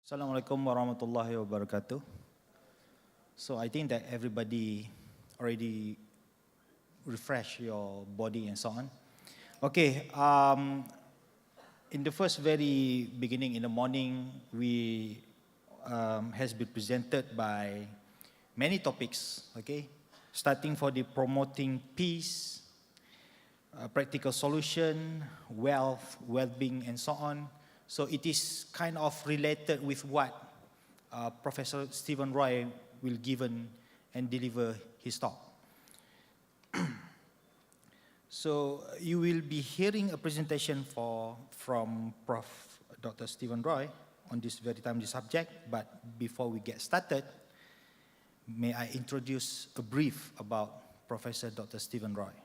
Assalamualaikum warahmatullahi wabarakatuh. So I think that everybody already refresh your body and so on. Okay, in the first very beginning in the morning, we has been presented by many topics, okay? Starting for the promoting peace, practical solution, wealth, well-being, and so on. So it is kind of related with what Professor Stephen Roy will give and deliver his talk. So you will be hearing a presentation from Prof. Dr. Stephen Roy on this very timely subject, but before we get started, may I introduce a brief about Professor Dr. Stephen Roy.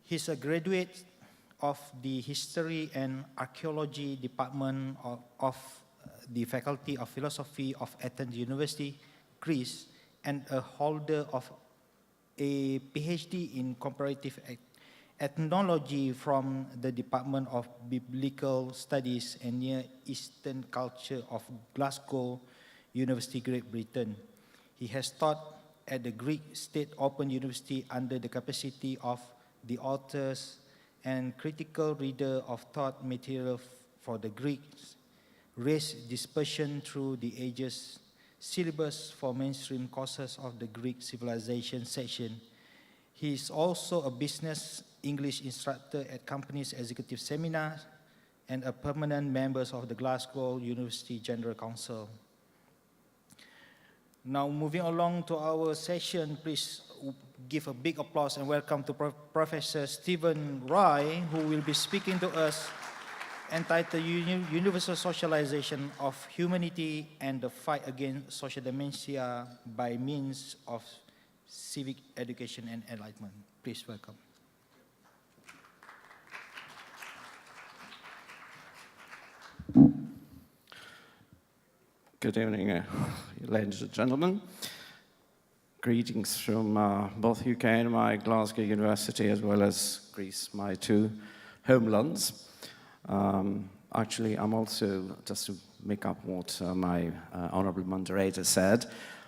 He's a graduate of the History and Archaeology Department of the Faculty of Philosophy of Athens University, Greece, and a holder of a PhD in Comparative Ethnology from the Department of Biblical Studies and Near Eastern Culture of Glasgow University, Great Britain. He has taught at the Greek State Open University under the capacity of the authors and critical reader of thought material for the Greek race dispersion through the ages syllabus for mainstream courses of the Greek civilization section. He is also a business English instructor at companies' executive seminars and a permanent member of the Glasgow University General Council. Now, moving along to our session, please give a big applause and welcome to Professor Stephen Roy, who will be speaking to us entitled Universal Socialization of Humanity and the Fight Against Social Dementia by Means of Civic Education and Enlightenment. Please welcome. Good evening, ladies and gentlemen. Greetings from both UK and my Glasgow University, as well as Greece, my two homelands. Actually, I'm also, just to make up what my honourable moderator said,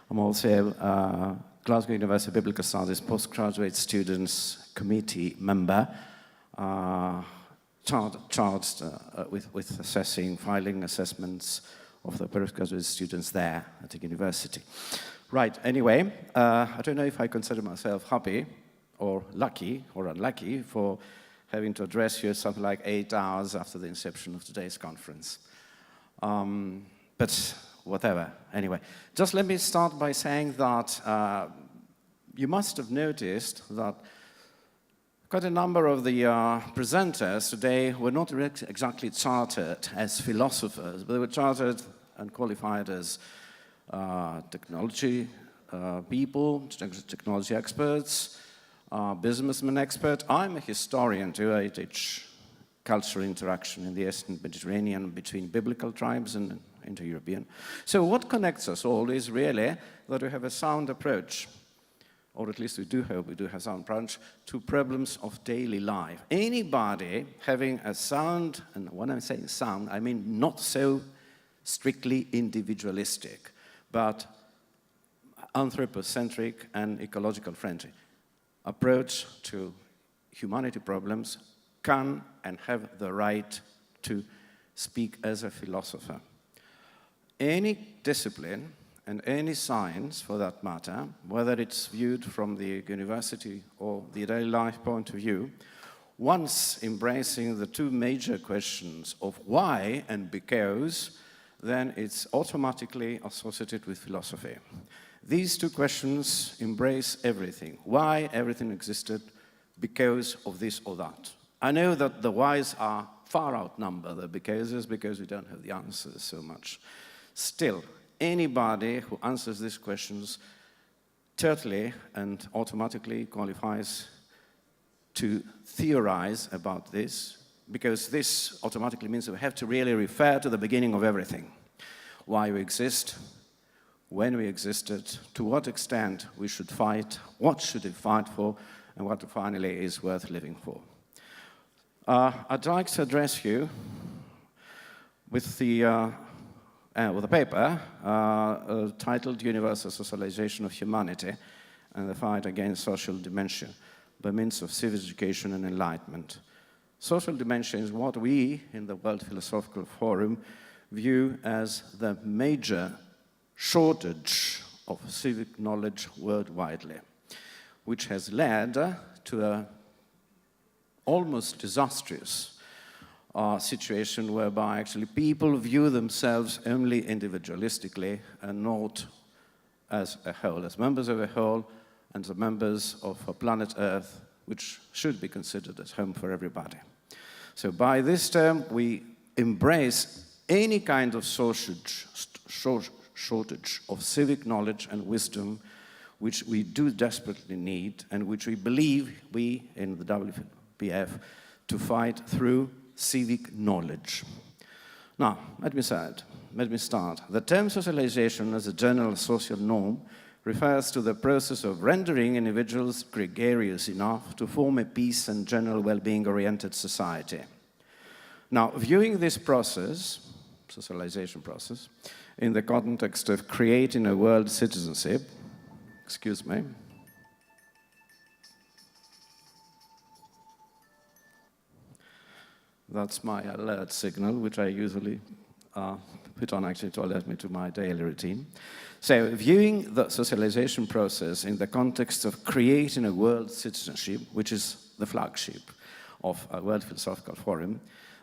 I'm also a Glasgow University Biblical Studies Postgraduate Students Committee member, charged with assessing, filing assessments of the postgraduate students there at the university. Right, anyway, I don't know if I consider myself happy or lucky or unlucky for having to address you something like 8 hours after the inception of today's conference. But whatever, anyway. Just let me start by saying that you must have noticed that quite a number of the presenters today were not exactly chartered as philosophers, but they were chartered and qualified as technology people, technology experts, businessmen expert. I'm a historian too. I teach cultural interaction in the Eastern Mediterranean between biblical tribes and Indo-European. So what connects us all is really that we have a sound approach, or at least we do hope we do have sound approach, to problems of daily life. Anybody having a sound, and when I'm saying sound, I mean not so strictly individualistic, but anthropocentric and ecological friendly approach to humanity problems can and have the right to speak as a philosopher. Any discipline and any science, for that matter, whether it's viewed from the university or the daily life point of view, once embracing the two major questions of why and because, then it's automatically associated with philosophy. These two questions embrace everything. Why everything existed, because of this or that. I know that the whys are far outnumber the becauses because we don't have the answers so much. Still, anybody who answers these questions totally and automatically qualifies to theorize about this, because this automatically means that we have to really refer to the beginning of everything. Why we exist, when we existed, to what extent we should fight, what should we fight for, and what finally is worth living for. I'd like to address you with the paper titled Universal Socialization of Humanity and the Fight Against Social Dementia by Means of Civic Education and Enlightenment. Social dementia is what we, in the World Philosophical Forum, view as the major shortage of civic knowledge worldwide, which has led to an almost disastrous situation whereby actually people view themselves only individualistically and not as a whole, as members of a whole and as members of a planet Earth, which should be considered as home for everybody. So by this term, we embrace any kind of shortage of civic knowledge and wisdom, which we do desperately need and which we believe we in the WPF to fight through civic knowledge. Now, let me start. The term socialization as a general social norm refers to the process of rendering individuals gregarious enough to form a peace and general well-being-oriented society. Now, viewing this process, socialization process, in the context of creating a world citizenship, excuse me, that's my alert signal, which I usually put on actually to alert me to my daily routine. So, viewing the socialization process in the context of creating a world citizenship, which is the flagship of a World Philosophical Forum,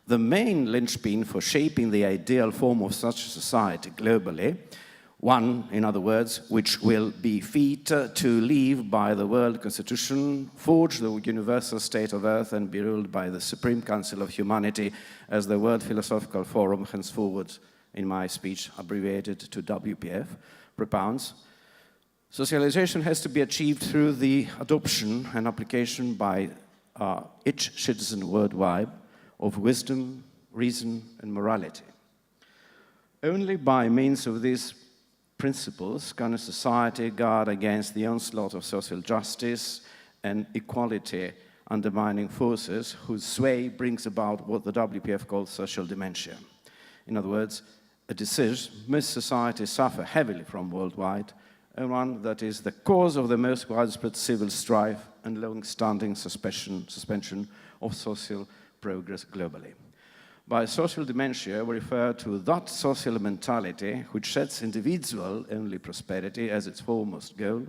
the main linchpin for shaping the ideal form of such a society globally, one, in other words, which will be fit to live by the World Constitution, forge the universal state of Earth, and be ruled by the Supreme Council of Humanity, as the World Philosophical Forum, henceforward in my speech abbreviated to WPF, propounds. Socialization has to be achieved through the adoption and application by each citizen worldwide of wisdom, reason, and morality. Only by means of these principles can a society guard against the onslaught of social justice and equality undermining forces whose sway brings about what the WPF calls social dementia. In other words, a disease most societies suffer heavily from worldwide, and one that is the cause of the most widespread civil strife and long-standing suspension of social progress globally. By social dementia, we refer to that social mentality which sets individual-only prosperity as its foremost goal,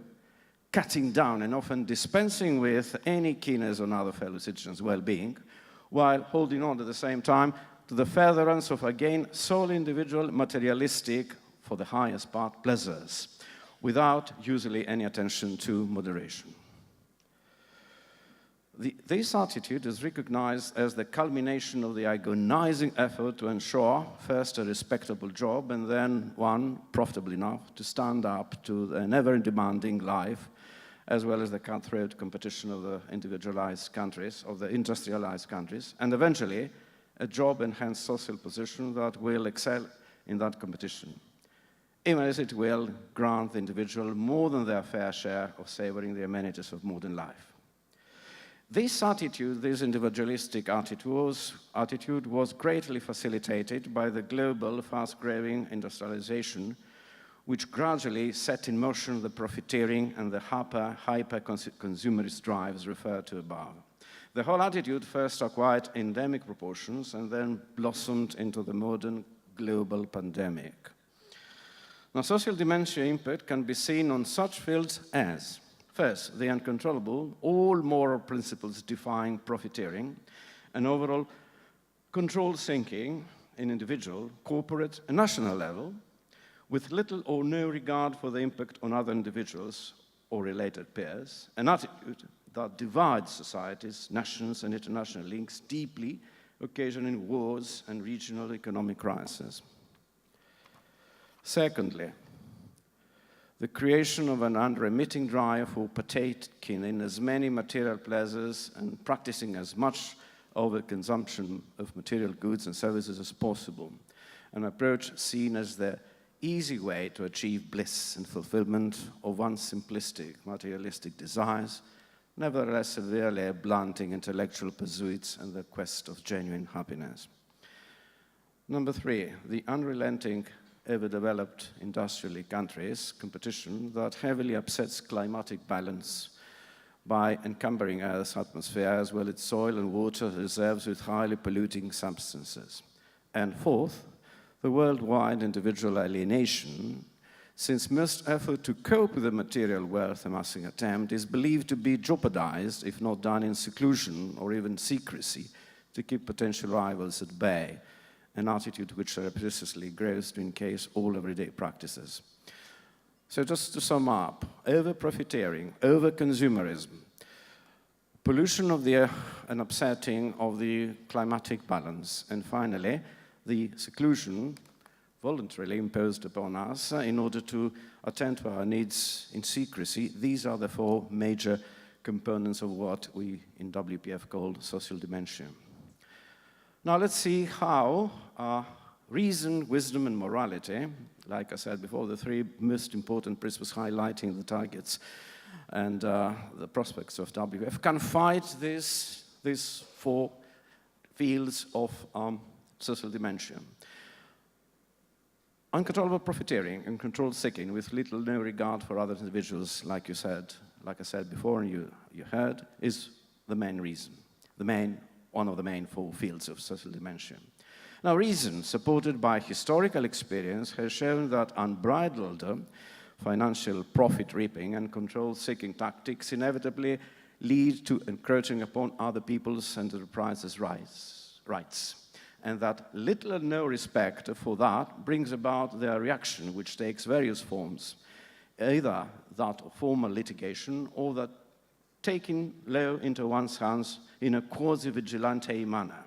cutting down and often dispensing with any keenness on other fellow citizens' well-being, while holding on at the same time to the furtherance of, again, solely individual, materialistic, for the highest part, pleasures, without usually any attention to moderation. This attitude is recognized as the culmination of the agonizing effort to ensure first a respectable job and then one profitable enough to stand up to an ever-demanding life, as well as the cutthroat competition of the individualized countries, of the industrialized countries, and eventually a job-enhanced social position that will excel in that competition, even as it will grant the individual more than their fair share of savoring the amenities of modern life. This attitude, this individualistic attitude was greatly facilitated by the global fast-growing industrialization, which gradually set in motion the profiteering and the hyper-consumerist drives referred to above. The whole attitude first acquired endemic proportions and then blossomed into the modern global pandemic. Now, social dementia impact can be seen on such fields as, first, the uncontrollable, all moral principles defying profiteering, and overall controlled thinking in individual, corporate, and national level, with little or no regard for the impact on other individuals or related peers, an attitude that divides societies, nations, and international links deeply, occasioning wars and regional economic crises. Secondly, the creation of an unremitting drive for partaking in as many material pleasures and practicing as much overconsumption of material goods and services as possible, an approach seen as the easy way to achieve bliss and fulfillment of one's simplistic materialistic desires, nevertheless severely blunting intellectual pursuits and the quest of genuine happiness. Number 3, the unrelenting, overdeveloped industrial countries competition that heavily upsets climatic balance by encumbering Earth's atmosphere as well as soil and water reserves with highly polluting substances. And 4th, the worldwide individual alienation, since most effort to cope with the material wealth amassing attempt is believed to be jeopardized if not done in seclusion or even secrecy to keep potential rivals at bay, an attitude which surreptitiously grows to encase all everyday practices. So just to sum up, over-profiteering, over-consumerism, pollution of the air and upsetting of the climatic balance, and finally, the seclusion voluntarily imposed upon us in order to attend to our needs in secrecy. These are the 4 major components of what we in WPF call social dementia. Now let's see how reason, wisdom, and morality, like I said before, the 3 most important principles highlighting the targets and the prospects of WPF, can fight these 4 fields of social dementia. Uncontrollable profiteering and control seeking with little or no regard for other individuals, like I said before and you heard, is the main reason, one of the main 4 fields of social dementia. Now, reason, supported by historical experience, has shown that unbridled financial profit-reaping and control-seeking tactics inevitably lead to encroaching upon other people's enterprises' rights, and that little or no respect for that brings about their reaction, which takes various forms, either that of formal litigation or that taking law into one's hands in a quasi-vigilante manner.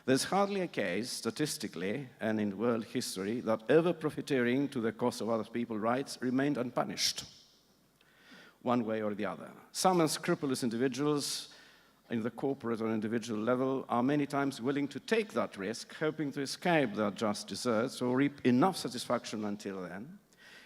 There's hardly a case, statistically and in world history, that over-profiteering to the cost of other people's rights remained unpunished, one way or the other. Some unscrupulous individuals in the corporate or individual level are many times willing to take that risk, hoping to escape their just deserts or reap enough satisfaction until then.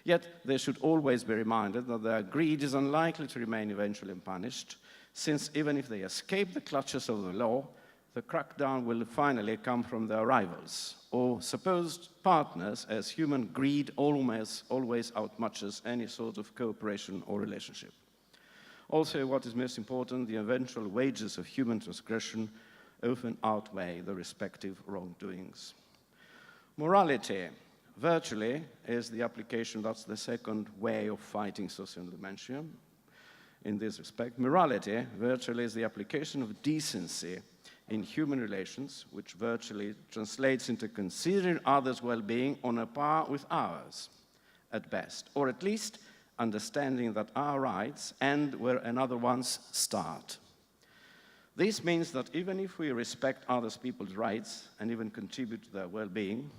Yet they should always be reminded that their greed is unlikely to remain eventually unpunished, since even if they escape the clutches of the law, the crackdown will finally come from their rivals or supposed partners, as human greed always outmatches any sort of cooperation or relationship. Also, what is most important, the eventual wages of human transgression often outweigh the respective wrongdoings. Morality, virtually, is the application, that's the second way of fighting social dementia. In this respect, morality virtually is the application of decency in human relations, which virtually translates into considering others' well-being on a par with ours, at best, or at least understanding that our rights end where another one's start. This means that even if we respect other people's rights and even contribute to their well-being,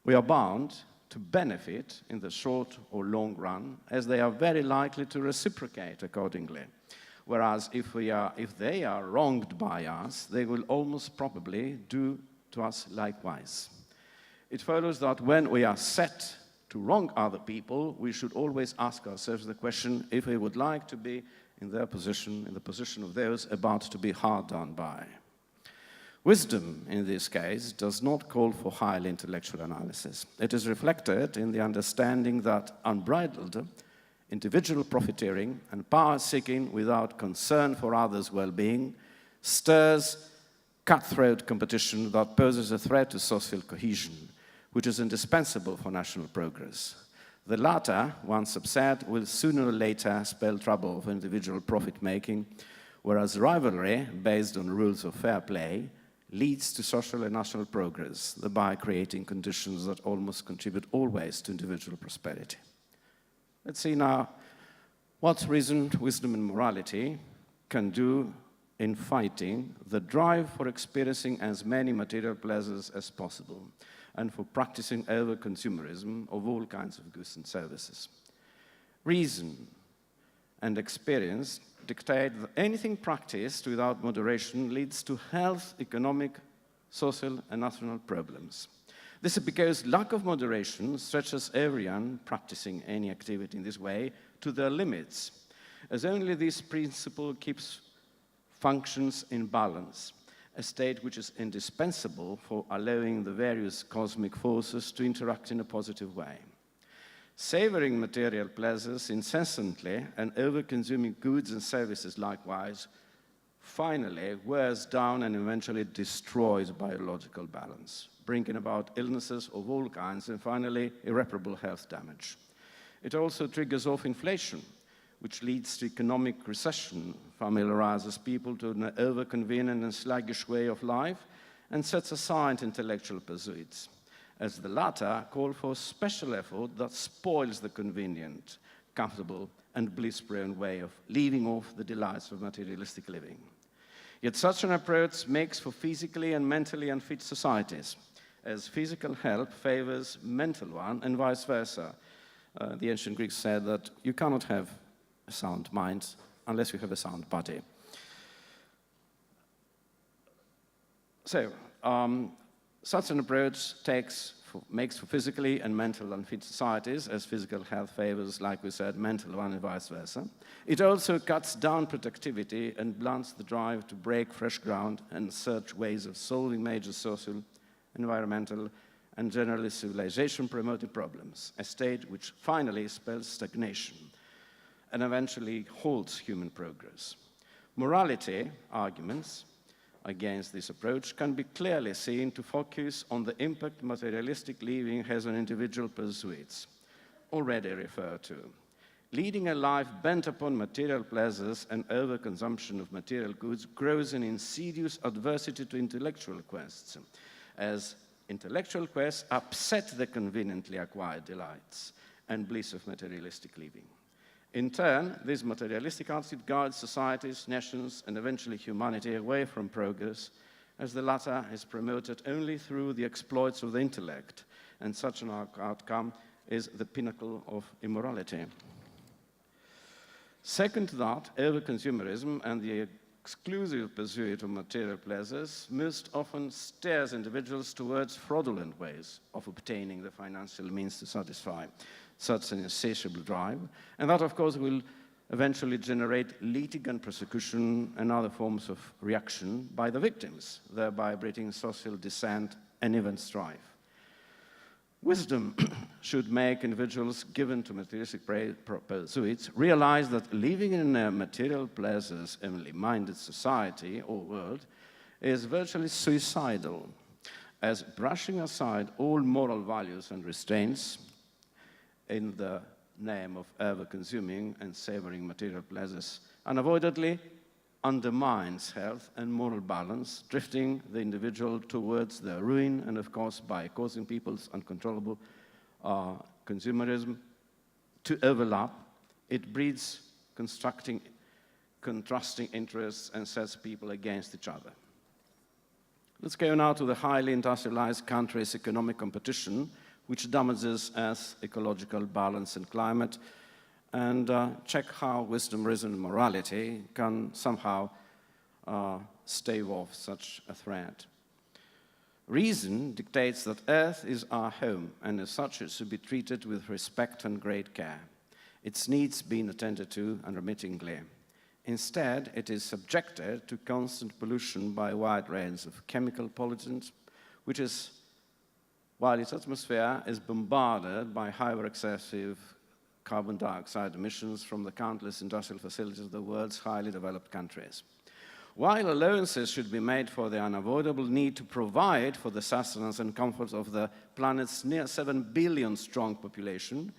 we are bound to benefit in the short or long run, as they are very likely to reciprocate accordingly. Whereas if they are wronged by us, they will almost probably do to us likewise. It follows that when we are set to wrong other people, we should always ask ourselves the question if we would like to be in their position, in the position of those about to be hard done by. Wisdom, in this case, does not call for highly intellectual analysis. It is reflected in the understanding that unbridled individual profiteering and power-seeking without concern for others' well-being stirs cutthroat competition that poses a threat to social cohesion, which is indispensable for national progress. The latter, once upset, will sooner or later spell trouble for individual profit-making, whereas rivalry, based on rules of fair play, leads to social and national progress, thereby creating conditions that almost contribute always to individual prosperity. Let's see now what reason, wisdom, and morality can do in fighting the drive for experiencing as many material pleasures as possible and for practicing over-consumerism of all kinds of goods and services. Reason and experience dictate that anything practiced without moderation leads to health, economic, social, and national problems. This is because lack of moderation stretches everyone practicing any activity in this way to their limits. as only this principle keeps functions in balance, a state which is indispensable for allowing the various cosmic forces to interact in a positive way. Savoring material pleasures incessantly and over-consuming goods and services likewise finally wears down and eventually destroys biological balance, bringing about illnesses of all kinds and finally irreparable health damage. It also triggers off inflation, which leads to economic recession, familiarizes people to an over-convenient and sluggish way of life, and sets aside intellectual pursuits, as the latter call for special effort that spoils the convenient, comfortable, and bliss-prone way of leaving off the delights of materialistic living. Yet such an approach makes for physically and mentally unfit societies, as physical health favors mental one and vice versa. The ancient Greeks said that you cannot have a sound mind unless you have a sound body. So, such an approach makes for physically and mental unfit societies, as physical health favors, like we said, mental one and vice versa. It also cuts down productivity and blunts the drive to break fresh ground and search ways of solving major social, environmental, and generally civilization-promoted problems, a state which finally spells stagnation and eventually halts human progress. Morality arguments against this approach can be clearly seen to focus on the impact materialistic living has on individual pursuits, already referred to. Leading a life bent upon material pleasures and overconsumption of material goods grows an insidious adversity to intellectual quests, as intellectual quests upset the conveniently acquired delights and bliss of materialistic living. In turn, this materialistic attitude guides societies, nations, and eventually humanity away from progress, as the latter is promoted only through the exploits of the intellect, and such an outcome is the pinnacle of immorality. Second to that, overconsumerism and the exclusive pursuit of material pleasures most often steers individuals towards fraudulent ways of obtaining the financial means to satisfy such an insatiable drive, and that, of course, will eventually generate litigant prosecution and other forms of reaction by the victims, thereby breeding social dissent and even strife. Wisdom should make individuals given to materialistic pursuits realize that living in a material pleasures-only-minded society or world is virtually suicidal, as brushing aside all moral values and restraints in the name of ever-consuming and savoring material pleasures unavoidably undermines health and moral balance, drifting the individual towards their ruin, and of course by causing people's uncontrollable consumerism to overlap, it breeds contrasting interests and sets people against each other. Let's go now to the highly industrialized countries' economic competition, which damages Earth's ecological balance and climate, and check how wisdom, reason, and morality can somehow stave off such a threat. Reason dictates that Earth is our home, and as such it should be treated with respect and great care, its needs being attended to unremittingly. Instead, it is subjected to constant pollution by a wide range of chemical pollutants, while its atmosphere is bombarded by hyper-excessive carbon dioxide emissions from the countless industrial facilities of the world's highly developed countries. While allowances should be made for the unavoidable need to provide for the sustenance and comfort of the planet's near 7 billion strong population,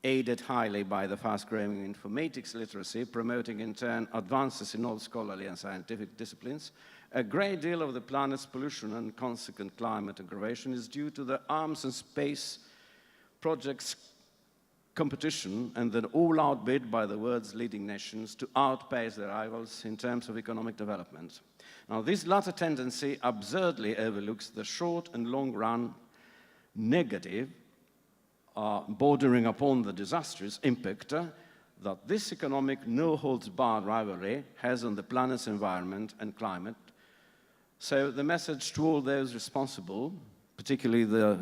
aided highly by the fast-growing informatics literacy, promoting in turn advances in all scholarly and scientific disciplines, a great deal of the planet's pollution and consequent climate aggravation is due to the arms and space projects competition and the all-out bid by the world's leading nations to outpace their rivals in terms of economic development. Now, this latter tendency absurdly overlooks the short and long-run negative, bordering upon the disastrous impact that this economic no-holds-barred rivalry has on the planet's environment and climate. So the message to all those responsible, particularly the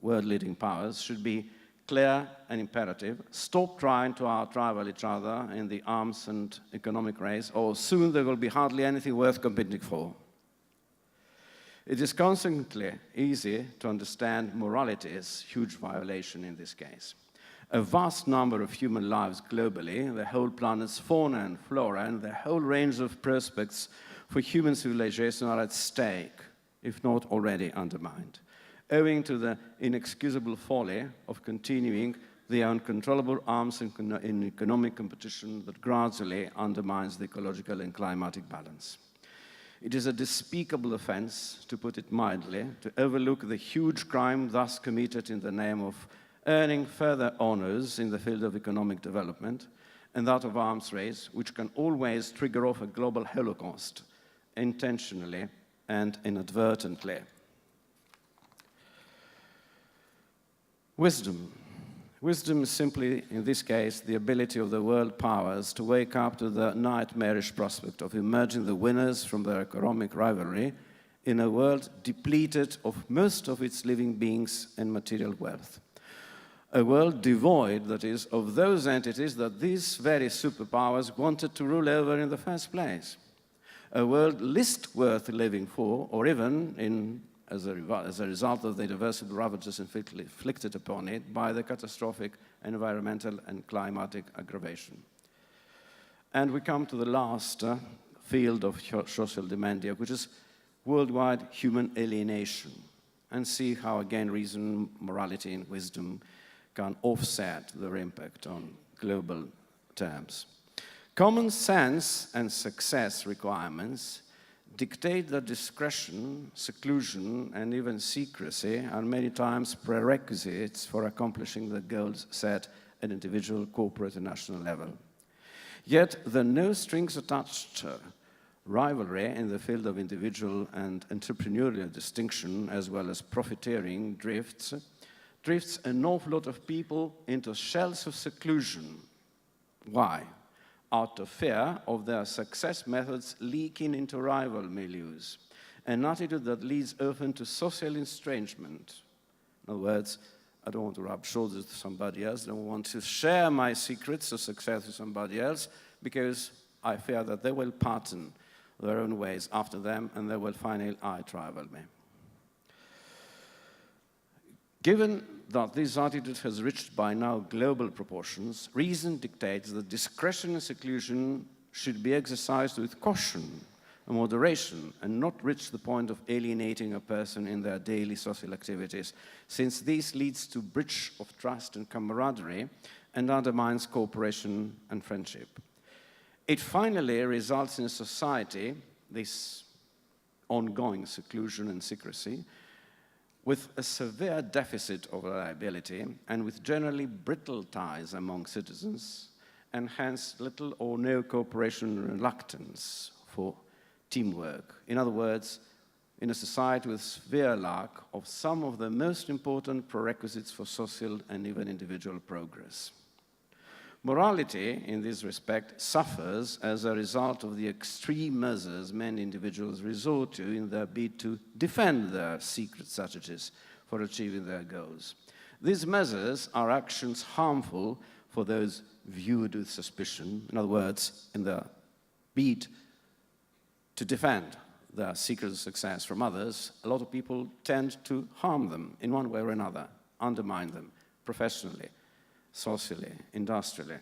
world-leading powers, should be clear and imperative. Stop trying to outrival each other in the arms and economic race, or soon there will be hardly anything worth competing for. It is consequently easy to understand morality's huge violation in this case. A vast number of human lives globally, the whole planet's fauna and flora, and the whole range of prospects for human civilization are at stake, if not already undermined, owing to the inexcusable folly of continuing the uncontrollable arms in economic competition that gradually undermines the ecological and climatic balance. It is a despicable offense, to put it mildly, to overlook the huge crime thus committed in the name of earning further honors in the field of economic development and that of arms race, which can always trigger off a global holocaust, intentionally and inadvertently. Wisdom. Wisdom is simply, in this case, the ability of the world powers to wake up to the nightmarish prospect of emerging the winners from their economic rivalry in a world depleted of most of its living beings and material wealth. A world devoid, that is, of those entities that these very superpowers wanted to rule over in the first place. A world least worth living for, or even as a result of the irreversible ravages inflicted upon it by the catastrophic environmental and climatic aggravation. And we come to the last field of social dementia, which is worldwide human alienation, and see how, again, reason, morality, and wisdom can offset their impact on global terms. Common sense and success requirements dictate that discretion, seclusion, and even secrecy are many times prerequisites for accomplishing the goals set at individual, corporate, and national level. Yet the no-strings-attached rivalry in the field of individual and entrepreneurial distinction, as well as profiteering, drifts an awful lot of people into shells of seclusion. Why? Out of fear of their success methods leaking into rival milieus, an attitude that leads often to social estrangement. In other words, I don't want to rub shoulders with somebody else, I don't want to share my secrets of success with somebody else, because I fear that they will pattern their own ways after them and they will finally out-rival me. Given that this attitude has reached by now global proportions, reason dictates that discretion and seclusion should be exercised with caution and moderation and not reach the point of alienating a person in their daily social activities, since this leads to breach of trust and camaraderie and undermines cooperation and friendship. It finally results in a society, this ongoing seclusion and secrecy, with a severe deficit of reliability and with generally brittle ties among citizens, and hence little or no cooperation and reluctance for teamwork. In other words, in a society with severe lack of some of the most important prerequisites for social and even individual progress. Morality, in this respect, suffers as a result of the extreme measures many individuals resort to in their bid to defend their secret strategies for achieving their goals. These measures are actions harmful for those viewed with suspicion. In other words, in their bid to defend their secret of success from others, a lot of people tend to harm them in one way or another, undermine them professionally, socially, industrially.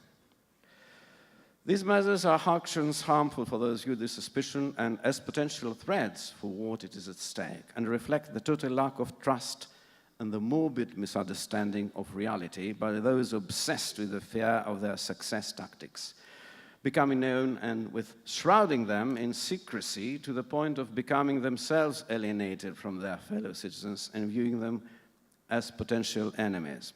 These measures are actions harmful for those viewed with suspicion and as potential threats for what it is at stake, and reflect the total lack of trust and the morbid misunderstanding of reality by those obsessed with the fear of their success tactics, becoming known and with shrouding them in secrecy to the point of becoming themselves alienated from their fellow citizens and viewing them as potential enemies.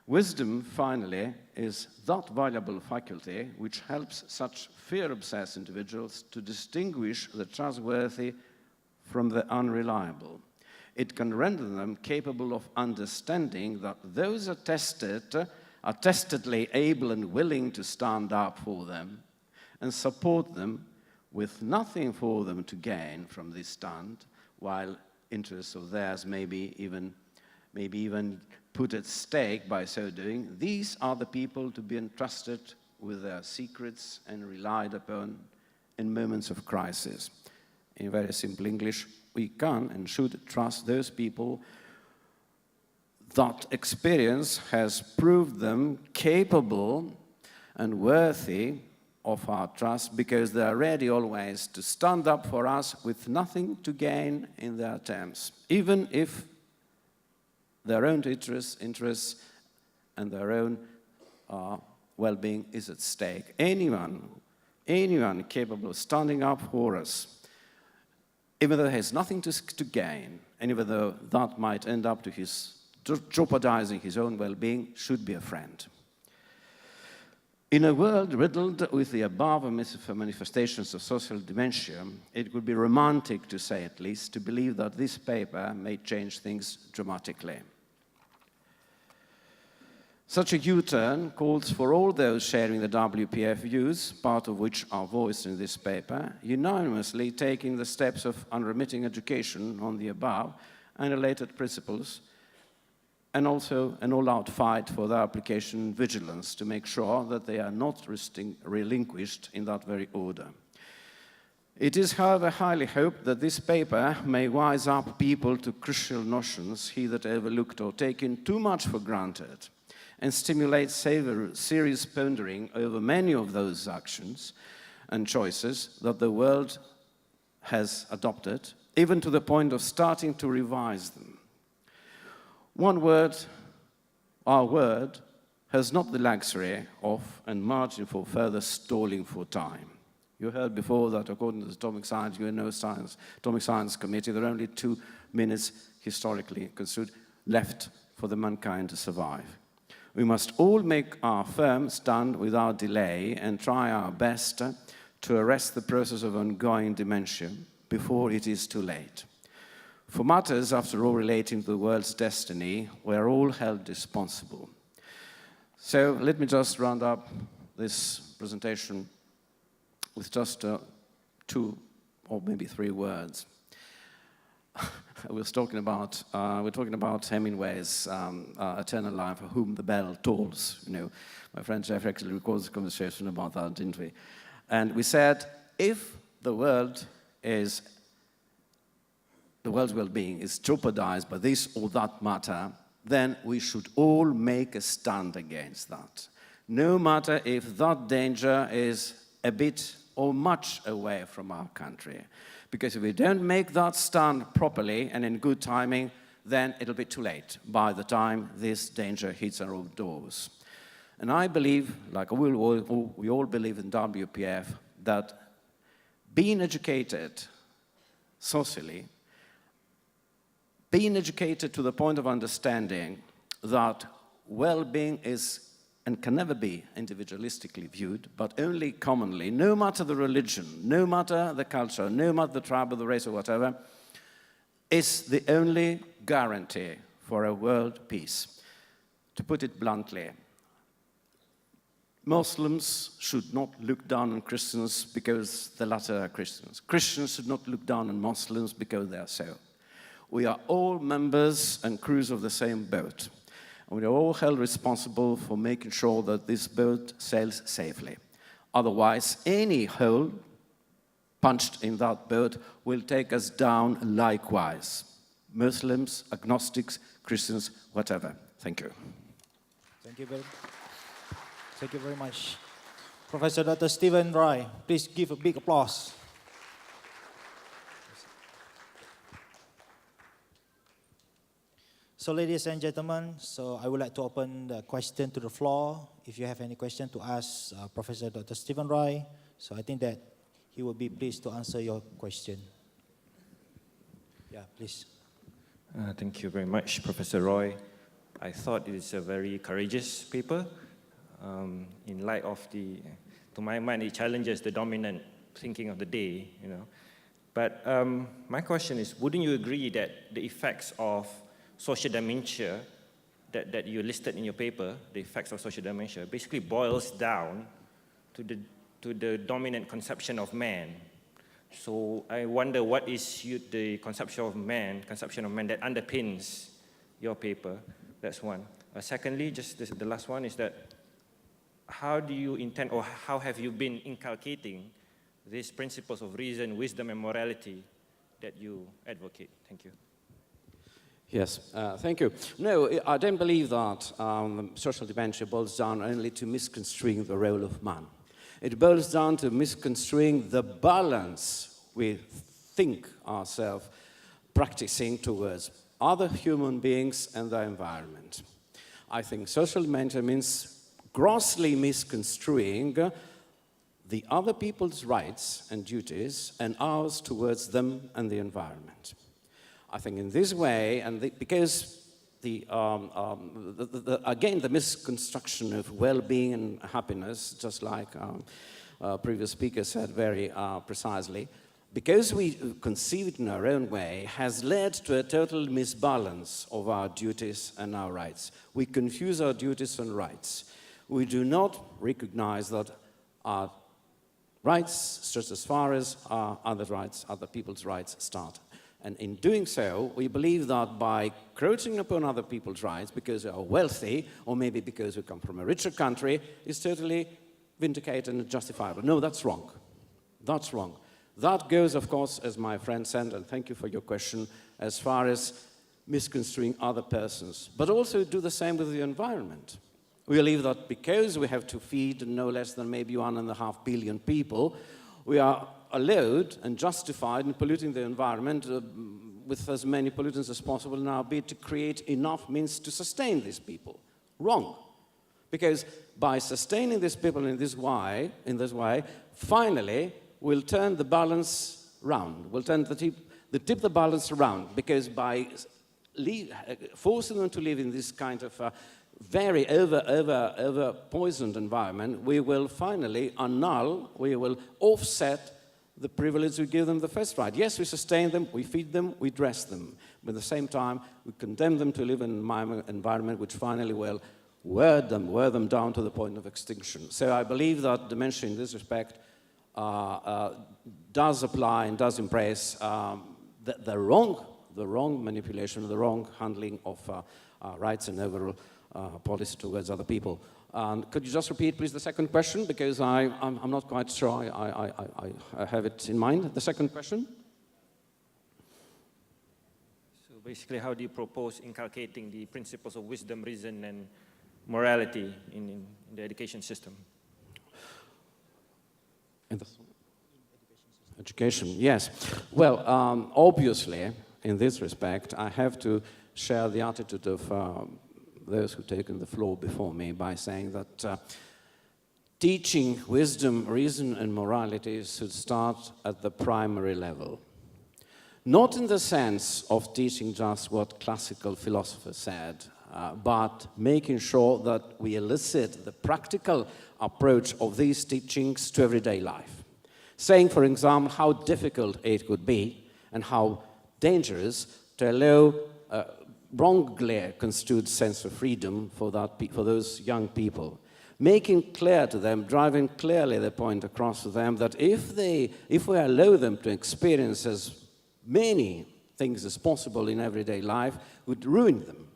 Wisdom, finally, is that valuable faculty which helps such fear-obsessed individuals to distinguish the trustworthy from the unreliable. It can render them capable of understanding that those are testedly able and willing to stand up for them and support them with nothing for them to gain from this stand, while interests of theirs maybe even put at stake by so doing, these are the people to be entrusted with their secrets and relied upon in moments of crisis. In very simple English, we can and should trust those people that experience has proved them capable and worthy of our trust, because they are ready always to stand up for us with nothing to gain in their terms, even if their own interests and their own well-being is at stake. Anyone capable of standing up for us, even though he has nothing to gain, and even though that might end up to jeopardizing his own well-being, should be a friend. In a world riddled with the above manifestations of social dementia, it would be romantic, to say at least, to believe that this paper may change things dramatically. Such a U-turn calls for all those sharing the WPF views, part of which are voiced in this paper, unanimously taking the steps of unremitting education on the above and related principles, and also an all-out fight for their application and vigilance to make sure that they are not relinquished in that very order. It is, however, highly hoped that this paper may wise up people to crucial notions hitherto overlooked or taken too much for granted, and stimulate serious pondering over many of those actions and choices that the world has adopted, even to the point of starting to revise them. One word, our word, has not the luxury of and margin for further stalling for time. You heard before that according to the Atomic Science Committee, there are only 2 minutes historically considered left for the mankind to survive. We must all make our firm stand without delay and try our best to arrest the process of ongoing dementia before it is too late. For matters, after all, relating to the world's destiny, we are all held responsible. So let me just round up this presentation with just 2 or maybe 3 words. We're talking about Hemingway's Eternal Life, For Whom the Bell Tolls. You know, my friend Jeff actually records a conversation about that, didn't we? And we said, if the world's well-being is jeopardized by this or that matter, then we should all make a stand against that. No matter if that danger is a bit or much away from our country. Because if we don't make that stand properly and in good timing, then it'll be too late by the time this danger hits our own doors. And I believe, like we all believe in WPF, that being educated socially, being educated to the point of understanding that well-being is and can never be individualistically viewed, but only commonly, no matter the religion, no matter the culture, no matter the tribe or the race or whatever, is the only guarantee for a world peace. To put it bluntly, Muslims should not look down on Christians because the latter are Christians. Christians should not look down on Muslims because they are so. We are all members and crews of the same boat. And we are all held responsible for making sure that this boat sails safely. Otherwise, any hole punched in that boat will take us down likewise. Muslims, agnostics, Christians, whatever. Thank you. Thank you very much. Professor Dr. Stephen Roy, please give a big applause. So ladies and gentlemen, so I would like to open the question to the floor. If you have any question to ask Professor Dr. Stephen Roy, so I think that he will be pleased to answer your question. Yeah, please. Thank you very much, Professor Roy. I thought it is a very courageous paper. In light of to my mind, it challenges the dominant thinking of the day, you know. But my question is, wouldn't you agree that the effects of social dementia that you listed in your paper, the effects of social dementia, basically boils down to the dominant conception of man? So I wonder what is the conception of man that underpins your paper, That's one. Secondly, just the last one is that how do you intend, or how have you been inculcating these principles of reason, wisdom, and morality that you advocate? Thank you. Yes, thank you. No, I don't believe that social dementia boils down only to misconstruing the role of man. It boils down to misconstruing the balance we think ourselves practicing towards other human beings and the environment. I think social dementia means grossly misconstruing the other people's rights and duties and ours towards them and the environment. I think in this way, and because again, the misconstruction of well-being and happiness, just like previous speaker said very precisely, because we conceive it in our own way, has led to a total misbalance of our duties and our rights. We confuse our duties and rights. We do not recognize that our rights stretch as far as our other people's rights start. And in doing so, we believe that by encroaching upon other people's rights because they are wealthy, or maybe because we come from a richer country, is totally vindicated and justifiable. No, that's wrong. That's wrong. That goes, of course, as my friend said, and thank you for your question, as far as misconstruing other persons, but also do the same with the environment. We believe that because we have to feed no less than maybe 1.5 billion people, we are allowed and justified in polluting the environment with as many pollutants as possible in our bid to create enough means to sustain these people. Wrong. Because by sustaining these people in this way, finally, we'll turn the balance round. We'll turn tip the balance around, because by forcing them to live in this kind of very over poisoned environment, we will finally annul, we will offset the privilege we give them the first right. Yes, we sustain them, we feed them, we dress them. But at the same time, we condemn them to live in an environment which finally will wear them down to the point of extinction. So I believe that dementia in this respect does apply and does embrace the wrong manipulation, the wrong handling of rights and overall policy towards other people. Could you just repeat, please, the second question? Because I'm not quite sure I have it in mind. The second question? So basically, how do you propose inculcating the principles of wisdom, reason, and morality in the education system? In the education, yes. Well, obviously, in this respect, I have to share the attitude of those who've taken the floor before me by saying that teaching wisdom, reason, and morality should start at the primary level. Not in the sense of teaching just what classical philosophers said, but making sure that we elicit the practical approach of these teachings to everyday life. Saying, for example, how difficult it could be and how dangerous to allow wrongly construed sense of freedom for those young people. Making clear to them, driving clearly the point across to them that if we allow them to experience as many things as possible in everyday life, would ruin them.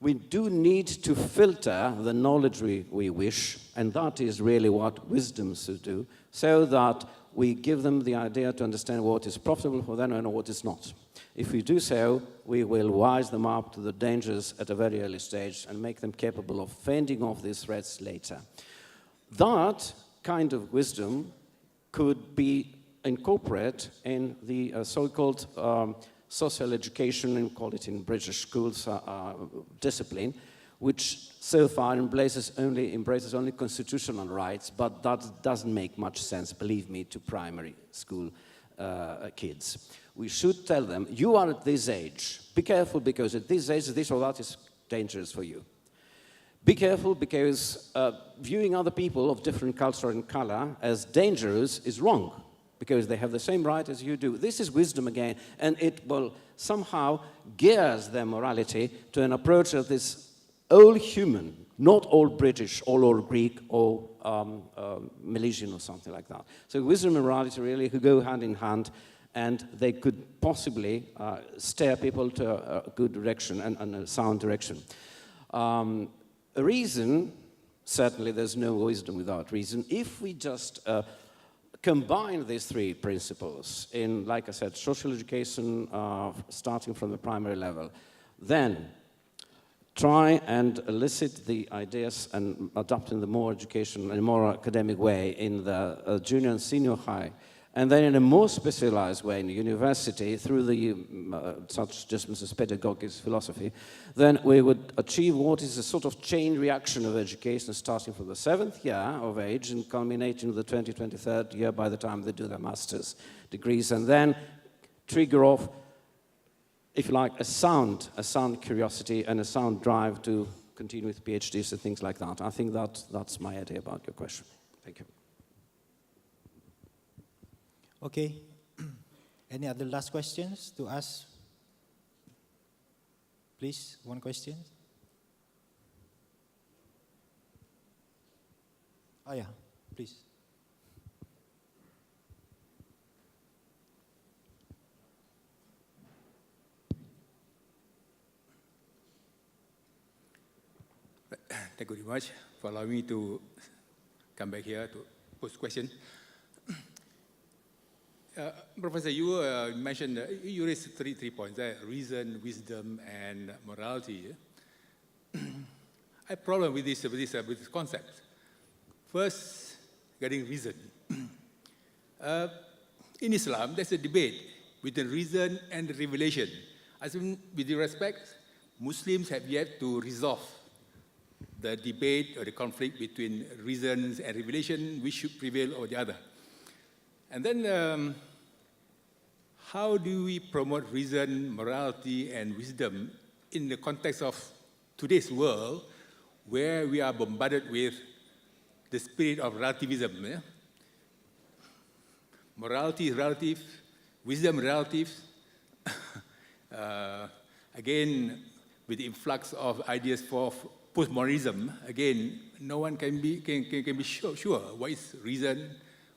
We do need to filter the knowledge we wish, and that is really what wisdom should do, so that we give them the idea to understand what is profitable for them and what is not. If we do so, we will wise them up to the dangers at a very early stage and make them capable of fending off these threats later. That kind of wisdom could be incorporated in the so-called social education, and call it in British schools, discipline, which so far embraces only constitutional rights, but that doesn't make much sense, believe me, to primary school kids. We should tell them, you are at this age, be careful because at this age, this or that is dangerous for you. Be careful because viewing other people of different culture and color as dangerous is wrong, because they have the same right as you do. This is wisdom again, and it will somehow gears their morality to an approach that is all human, not all British, all Greek, or Malaysian or something like that. So wisdom and morality really could go hand in hand, and they could possibly steer people to a good direction and a sound direction. Reason, certainly there's no wisdom without reason. If we just combine these three principles in, like I said, social education, starting from the primary level, then try and elicit the ideas and adopt in the more education and more academic way in the junior and senior high, and then in a more specialized way in the university through the such disciplines as pedagogy, philosophy, then we would achieve what is a sort of chain reaction of education starting from the 7th year of age and culminating in the 23rd year by the time they do their master's degrees, and then trigger off, if you like, a sound curiosity and a sound drive to continue with PhDs and things like that. I think that's my idea about your question. Thank you. Okay. Any other last questions to ask? Please, one question. Oh yeah, please. Thank you very much for allowing me to come back here to pose question. Professor, you mentioned, you raised three points, reason, wisdom, and morality. I have a problem with this concept. First, getting reason. In Islam, there's a debate between reason and revelation. I think, with due respect, Muslims have yet to resolve the debate or the conflict between reasons and revelation, which should prevail over the other. And then, how do we promote reason, morality, and wisdom in the context of today's world, where we are bombarded with the spirit of relativism? Yeah? Morality is relative, wisdom relative. Again, with the influx of ideas for postmodernism, again, no one can be sure what is reason,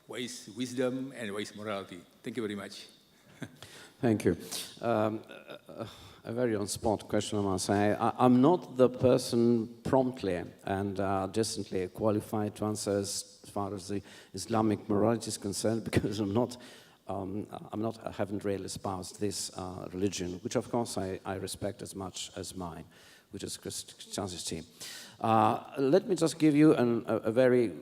what is wisdom, and what is morality. Thank you very much. Thank you. A very on-spot question, I must say. I'm not the person promptly and distantly qualified to answer as far as the Islamic morality is concerned, because I haven't really espoused this religion, which of course I respect as much as mine, which is Christianity. Let me just give you a very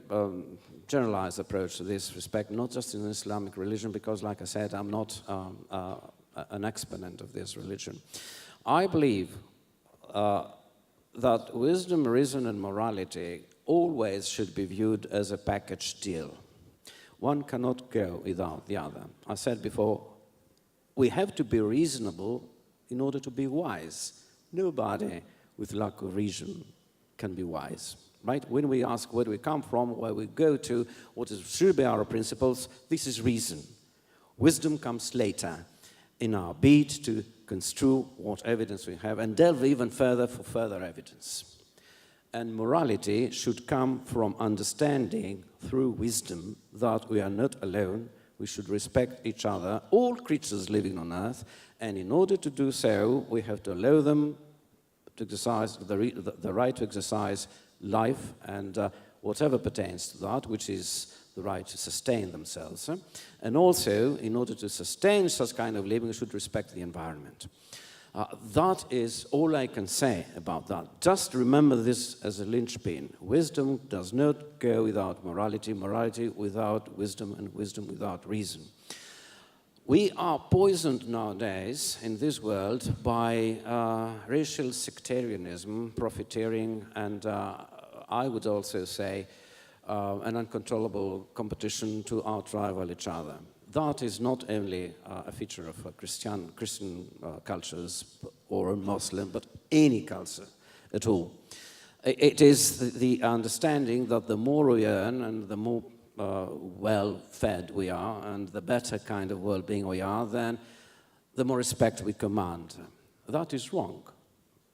generalized approach to this respect, not just in Islamic religion, because like I said, I'm not an exponent of this religion. I believe that wisdom, reason, and morality always should be viewed as a package deal. One cannot go without the other. I said before, we have to be reasonable in order to be wise. Nobody with lack of reason can be wise, right? When we ask where do we come from, where we go to, what should be our principles, this is reason. Wisdom comes later in our bid to construe what evidence we have and delve even further for further evidence. And morality should come from understanding through wisdom that we are not alone, we should respect each other, all creatures living on earth, and in order to do so, we have to allow them to exercise the right to exercise life and whatever pertains to that, which is the right to sustain themselves. And also, in order to sustain such kind of living, we should respect the environment. That is all I can say about that. Just remember this as a linchpin. Wisdom does not go without morality, morality without wisdom, and wisdom without reason. We are poisoned nowadays in this world by racial sectarianism, profiteering, and I would also say an uncontrollable competition to outrival each other. That is not only a feature of Christian cultures or Muslim, but any culture at all. It is the understanding that the more we earn and the more well-fed we are and the better kind of well-being we are, then the more respect we command. That is wrong.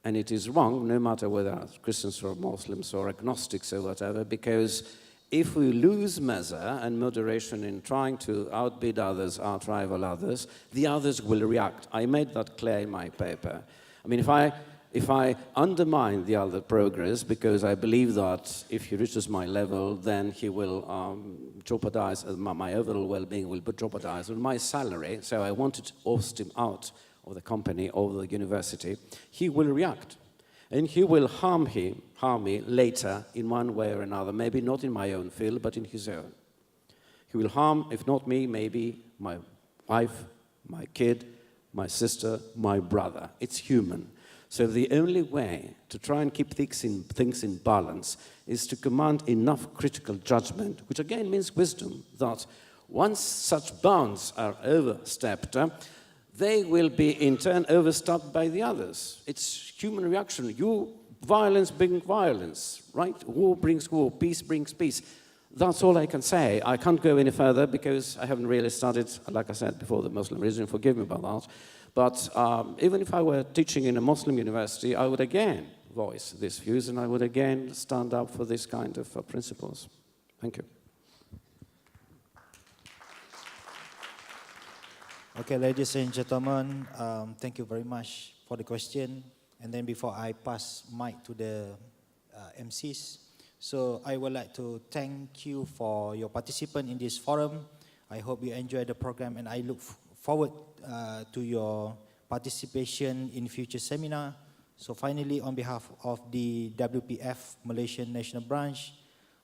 And it is wrong no matter whether Christians or Muslims or agnostics or whatever, because if we lose measure and moderation in trying to outbid others, outrival others, the others will react. I made that clear in my paper. I mean, if I if I undermine the other progress, because I believe that if he reaches my level, then he will jeopardize, my overall well-being will be jeopardized, and my salary, so I wanted to oust him out of the company, of the university, he will react. And he will harm me later in one way or another, maybe not in my own field, but in his own. He will harm, if not me, maybe my wife, my kid, my sister, my brother. It's human. So the only way to try and keep things in balance is to command enough critical judgment, which again means wisdom, that once such bounds are overstepped, they will be in turn overstepped by the others. It's human reaction. Violence brings violence, right? War brings war, peace brings peace. That's all I can say. I can't go any further because I haven't really studied, like I said before, the Muslim religion. Forgive me about that. But even if I were teaching in a Muslim university, I would again voice these views and I would again stand up for this kind of principles. Thank you. Okay, ladies and gentlemen, thank you very much for the question. And then before I pass mic to the MCs, so I would like to thank you for your participation in this forum. I hope you enjoyed the program and I look forward to your participation in future seminar. So finally, on behalf of the WPF Malaysian National Branch,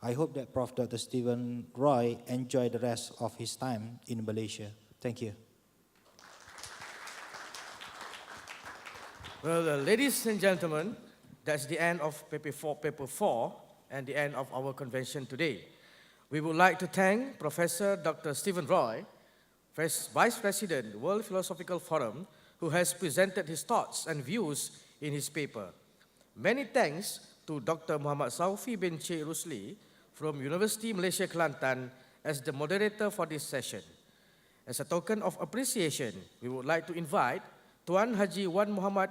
I hope that Prof. Dr. Stephen Roy enjoyed the rest of his time in Malaysia. Thank you. Well, ladies and gentlemen, that's the end of paper 4, and the end of our convention today. We would like to thank Professor Dr. Stephen Roy, Vice President, World Philosophical Forum, who has presented his thoughts and views in his paper. Many thanks to Dr. Muhammad Saufi bin Cik Rusli from University Malaysia Kelantan as the moderator for this session. As a token of appreciation, we would like to invite Tuan Haji Wan Muhammad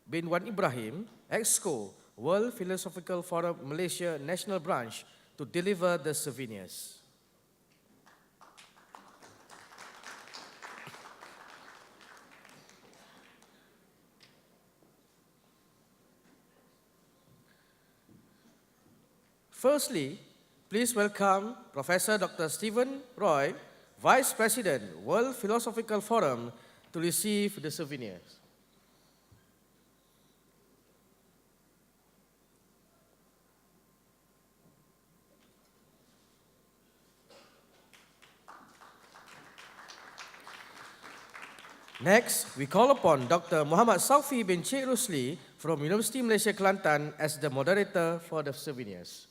bin Wan Ibrahim, EXCO, World Philosophical Forum Malaysia National Branch, to deliver the souvenirs. Firstly, please welcome Professor Dr. Stephen Roy, Vice President, World Philosophical Forum, to receive the souvenirs. Next, we call upon Dr. Muhammad Saufi bin Cik Rusli from University Malaysia Kelantan as the moderator for the souvenirs.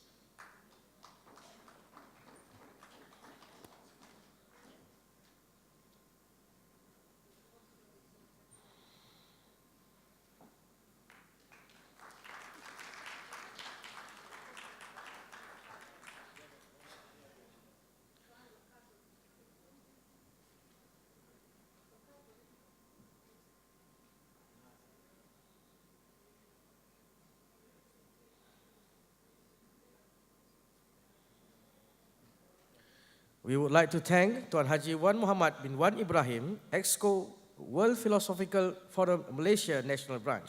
We would like to thank Tuan Haji Wan Muhammad bin Wan Ibrahim, EXCO, World Philosophical Forum Malaysia National Branch.